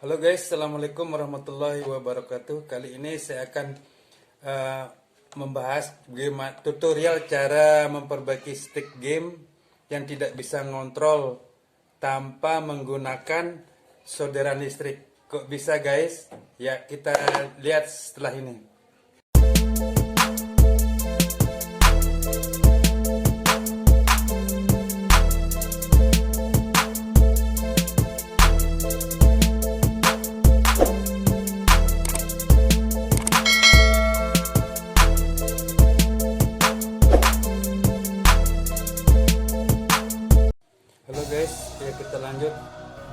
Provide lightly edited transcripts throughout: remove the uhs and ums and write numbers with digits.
Halo guys, assalamualaikum warahmatullahi wabarakatuh. Kali ini saya akan membahas tutorial cara memperbaiki stick game yang tidak bisa ngontrol tanpa menggunakan solderan listrik. Kok bisa guys? Ya, kita lihat setelah ini. Halo guys, ya kita lanjut.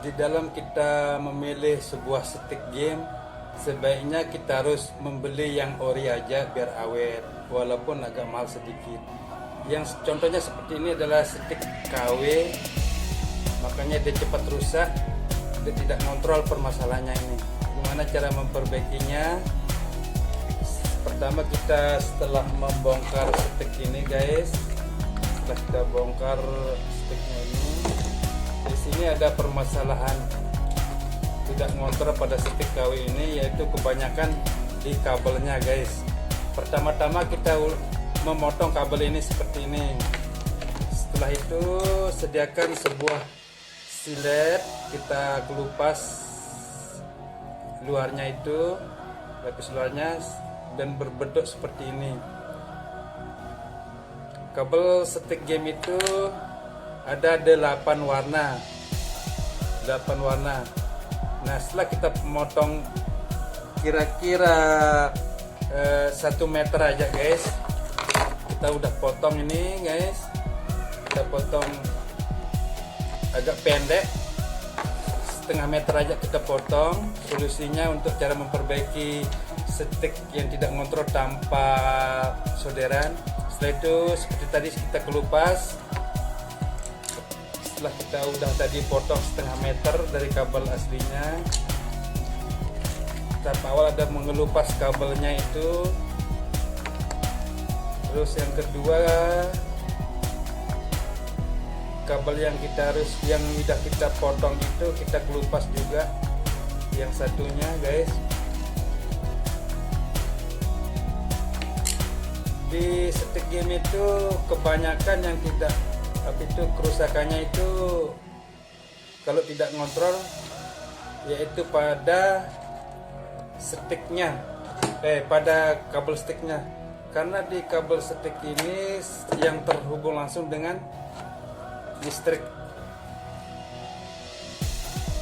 Di dalam kita memilih sebuah stick game, sebaiknya kita harus membeli yang ori aja biar awet, walaupun agak mahal sedikit. Yang contohnya seperti ini adalah stick KW, makanya dia cepat rusak, dia tidak kontrol permasalahannya ini. Gimana cara memperbaikinya? Pertama kita setelah membongkar stick ini guys, setelah kita bongkar sticknya ini, di sini ada permasalahan tidak ngontrol pada stick KW ini, yaitu kebanyakan di kabelnya guys. Pertama-tama kita memotong kabel ini seperti ini. Setelah itu sediakan sebuah silet, kita kelupas luarnya itu, lapis luarnya, dan berbentuk seperti ini. Kabel stick game itu ada 8 warna. 8 warna. Nah, setelah kita memotong kira-kira 1 meter aja guys, kita udah potong ini guys, kita potong agak pendek, setengah meter aja kita potong. Solusinya untuk cara memperbaiki stick yang tidak ngontrol tanpa solderan. Setelah itu seperti tadi kita kelupas. Setelah kita udah tadi potong setengah meter dari kabel aslinya, tahap awal ada mengelupas kabelnya itu. Terus yang kedua, kabel yang udah kita potong itu kita kelupas juga, yang satunya guys. Di stick game itu kebanyakan yang tidak, tapi itu kerusakannya itu kalau tidak ngontrol, yaitu pada sticknya, pada kabel sticknya. Karena di kabel stick ini yang terhubung langsung dengan listrik.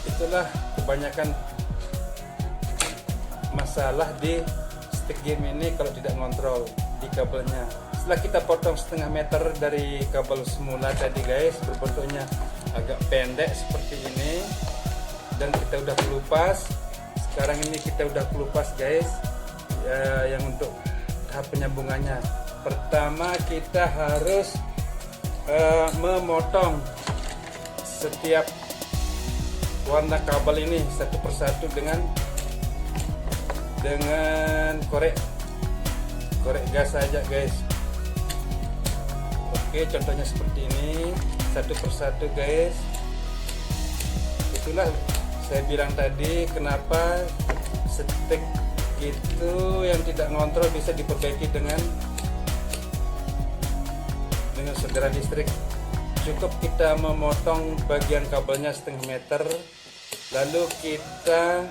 Itulah kebanyakan masalah di stick game ini kalau tidak ngontrol di kabelnya. Setelah kita potong setengah meter dari kabel semula tadi guys, berbentuknya agak pendek seperti ini, dan kita udah kelupas. Sekarang ini kita udah kelupas guys, yang untuk tahap penyambungannya. Pertama kita harus memotong setiap warna kabel ini satu persatu dengan korek gas saja guys. Oke, contohnya seperti ini, satu persatu guys. Itulah saya bilang tadi kenapa stick itu yang tidak ngontrol bisa diperbaiki dengan solderan listrik. Cukup kita memotong bagian kabelnya setengah meter, lalu kita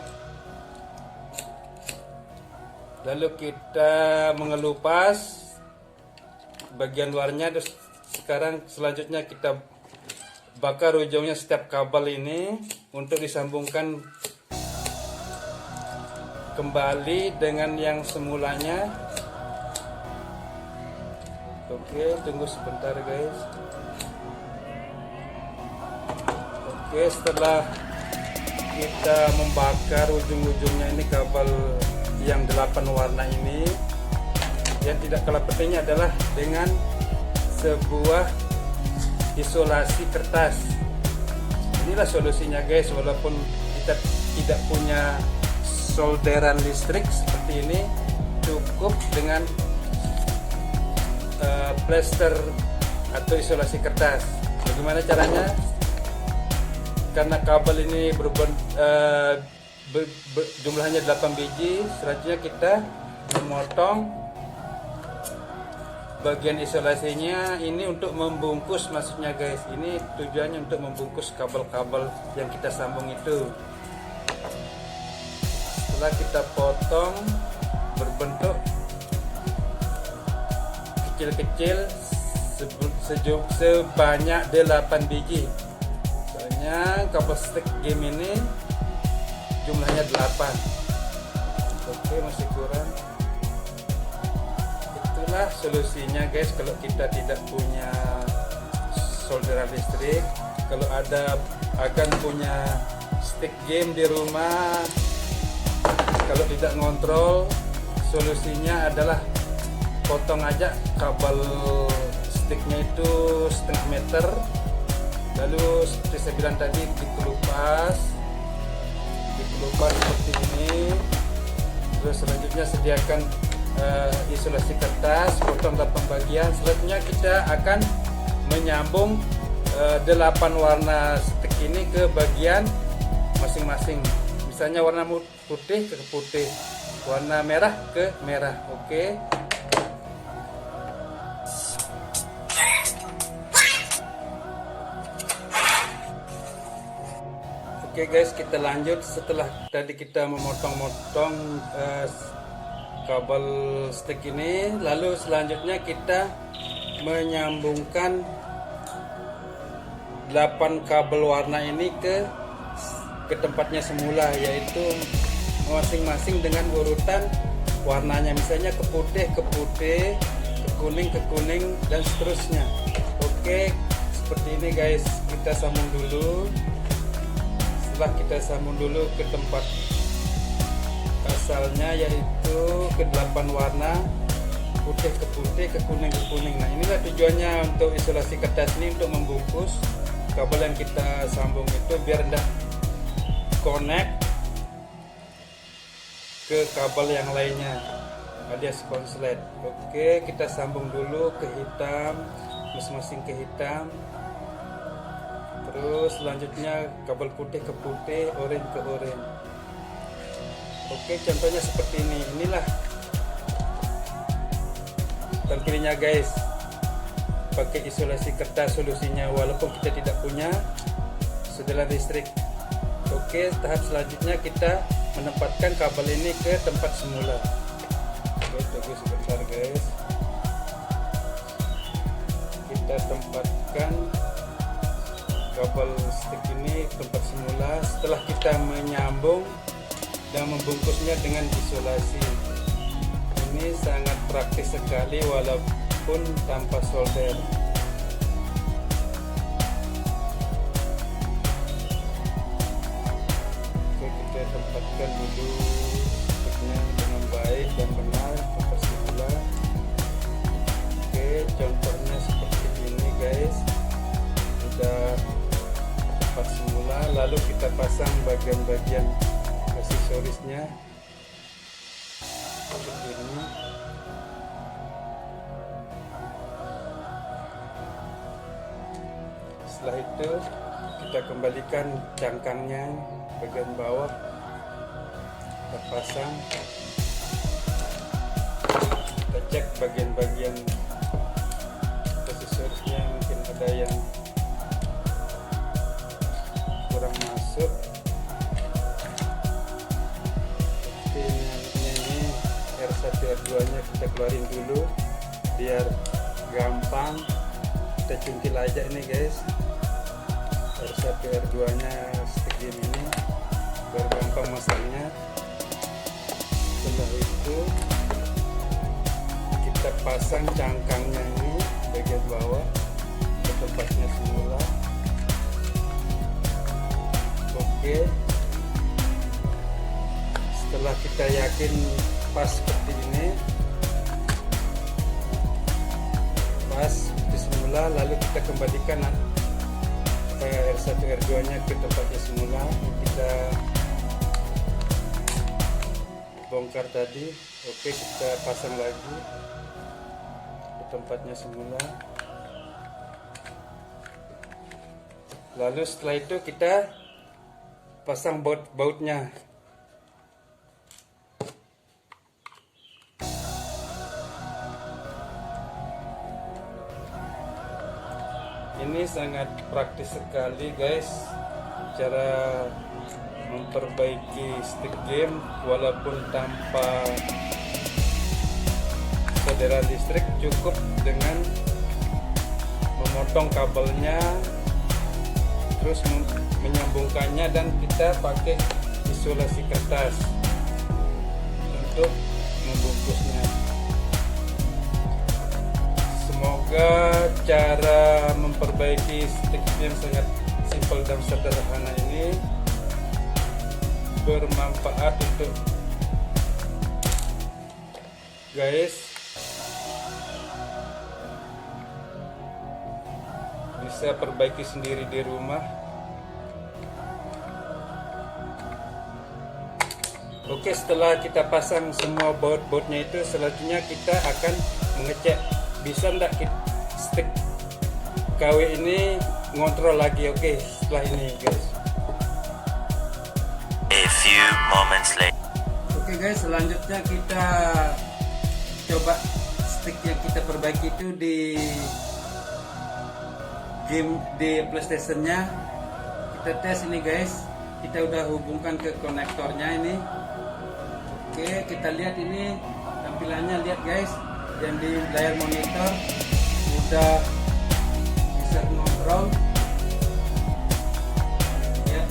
mengelupas bagian luarnya. Terus sekarang selanjutnya kita bakar ujungnya setiap kabel ini untuk disambungkan kembali dengan yang semulanya. Oke, tunggu sebentar guys. Oke, setelah kita membakar ujung-ujungnya ini kabel yang 8 warna ini, yang tidak kalah pentingnya adalah dengan sebuah isolasi kertas. Inilah solusinya guys, walaupun kita tidak punya solderan listrik seperti ini, cukup dengan plester atau isolasi kertas. Bagaimana caranya? Karena kabel ini jumlahnya 8 biji. Selanjutnya kita memotong bagian isolasinya ini untuk membungkus, maksudnya guys, ini tujuannya untuk membungkus kabel-kabel yang kita sambung itu. Setelah kita potong berbentuk kecil-kecil sebanyak 8 biji. Soalnya kabel stick game ini jumlahnya 8. Oke, masih kurang. Itulah solusinya guys kalau kita tidak punya solderan listrik. Kalau akan punya stick game di rumah, kalau tidak ngontrol, solusinya adalah potong aja kabel sticknya itu setengah meter, lalu seperti saya bilang tadi dikelupas seperti ini. Terus selanjutnya sediakan isolasi kertas, potong 8 bagian. Selanjutnya kita akan menyambung 8 warna stick ini ke bagian masing-masing. Misalnya warna putih ke putih, warna merah ke merah. Oke. Oke guys, kita lanjut. Setelah tadi kita memotong-motong kabel stick ini, lalu selanjutnya kita menyambungkan 8 kabel warna ini ke tempatnya semula, yaitu masing-masing dengan urutan warnanya. Misalnya ke putih, ke kuning, dan seterusnya. Oke, seperti ini guys. Kita sambung dulu. Setelah kita sambung dulu ke tempat asalnya, yaitu ke 8 warna, putih ke putih, ke kuning. Nah, inilah tujuannya untuk isolasi kertas ini, untuk membungkus kabel yang kita sambung itu biar tidak connect ke kabel yang lainnya alias konslet. Oke, kita sambung dulu ke hitam, masing-masing ke hitam. Terus selanjutnya kabel putih ke putih, oranye ke oranye. Oke, contohnya seperti ini. Inilah tampilannya guys, pakai isolasi kertas solusinya, walaupun kita tidak punya solderan listrik. Oke, tahap selanjutnya kita menempatkan kabel ini ke tempat semula. Oke, tunggu sebentar guys. Kita tempatkan kabel stick ini tempat semula setelah kita menyambung dan membungkusnya dengan isolasi. Ini sangat praktis sekali walaupun tanpa solder. Oke, kita tempatkan dulu sticknya dengan baik dan benar tempat semula. Oke, contohnya seperti ini guys. Sudah tempat semula, lalu kita pasang bagian-bagian aksesorisnya seperti ini. Setelah itu kita kembalikan cangkangnya bagian bawah, kita pasang, kita cek bagian-bagian aksesorisnya, mungkin ada yang kurang masuk. Ini R1 R2 nya kita keluarin dulu biar gampang. Kita cungkil aja ini guys, R1 R2 nya segini ini biar gampang masangnya. Setelah itu kita pasang cangkangnya ini bagian bawah ke tempatnya semula. Oke, setelah kita yakin pas seperti ini, pas seperti semula, lalu kita kembalikan R1 R2 nya ke tempatnya semula. Kita bongkar tadi. Oke, kita pasang lagi ke tempatnya semula. Lalu setelah itu kita pasang bautnya Ini sangat praktis sekali guys, cara memperbaiki stick game walaupun tanpa saudara listrik. Cukup dengan memotong kabelnya, terus menyambungkannya, dan kita pakai isolasi kertas untuk membungkusnya. Semoga cara memperbaiki stick yang sangat simpel dan sederhana ini bermanfaat untuk guys. Bisa perbaiki sendiri di rumah. Oke, setelah kita pasang semua baut-bautnya itu, selanjutnya kita akan mengecek bisa enggak stick KW ini ngontrol lagi. Oke, setelah ini guys. A few moments later. Oke guys, selanjutnya kita coba stick yang kita perbaiki itu di game di PlayStation-nya. Kita tes ini guys. Kita udah hubungkan ke konektornya ini. Oke, kita lihat ini tampilannya, lihat guys. Yang di layar monitor udah bisa ngontrol ya.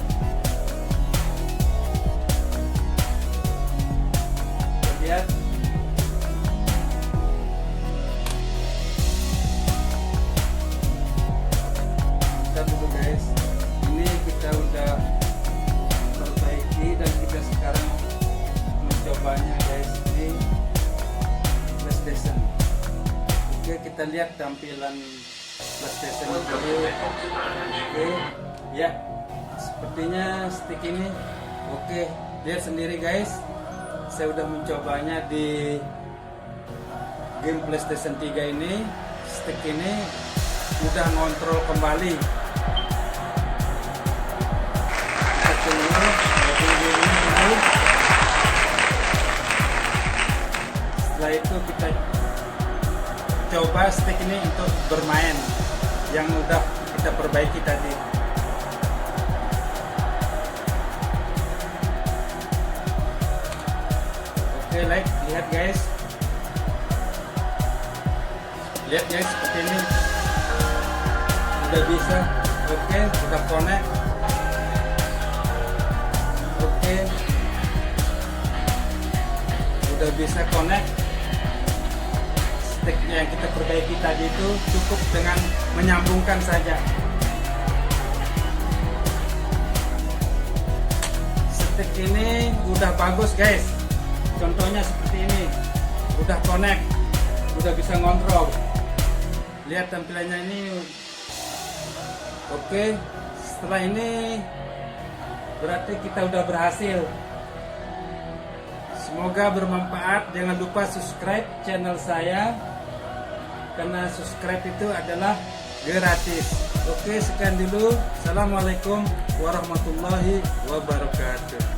Kita lihat kita dulu guys, ini kita udah perbaiki dan kita sekarang mencobanya guys di PlayStation. Oke, kita lihat tampilan PlayStation dulu. Oke, ya, sepertinya stick ini oke. Lihat sendiri guys, saya udah mencobanya di game PlayStation 3 ini. Stick ini udah ngontrol kembali. Kita tunggu dulu. Setelah itu kita coba stick ini untuk bermain yang udah kita perbaiki tadi. Oke, lihat guys. Lihat guys, seperti ini. Udah bisa. Oke, udah connect. Oke. Udah bisa connect. Stick yang kita perbaiki tadi itu cukup dengan menyambungkan saja. Stick ini udah bagus guys. Contohnya seperti ini, udah connect, udah bisa ngontrol. Lihat tampilannya ini. Oke, setelah ini berarti kita udah berhasil. Semoga bermanfaat. Jangan lupa subscribe channel saya, karena subscribe itu adalah gratis. Oke, sekian dulu. Assalamualaikum warahmatullahi wabarakatuh.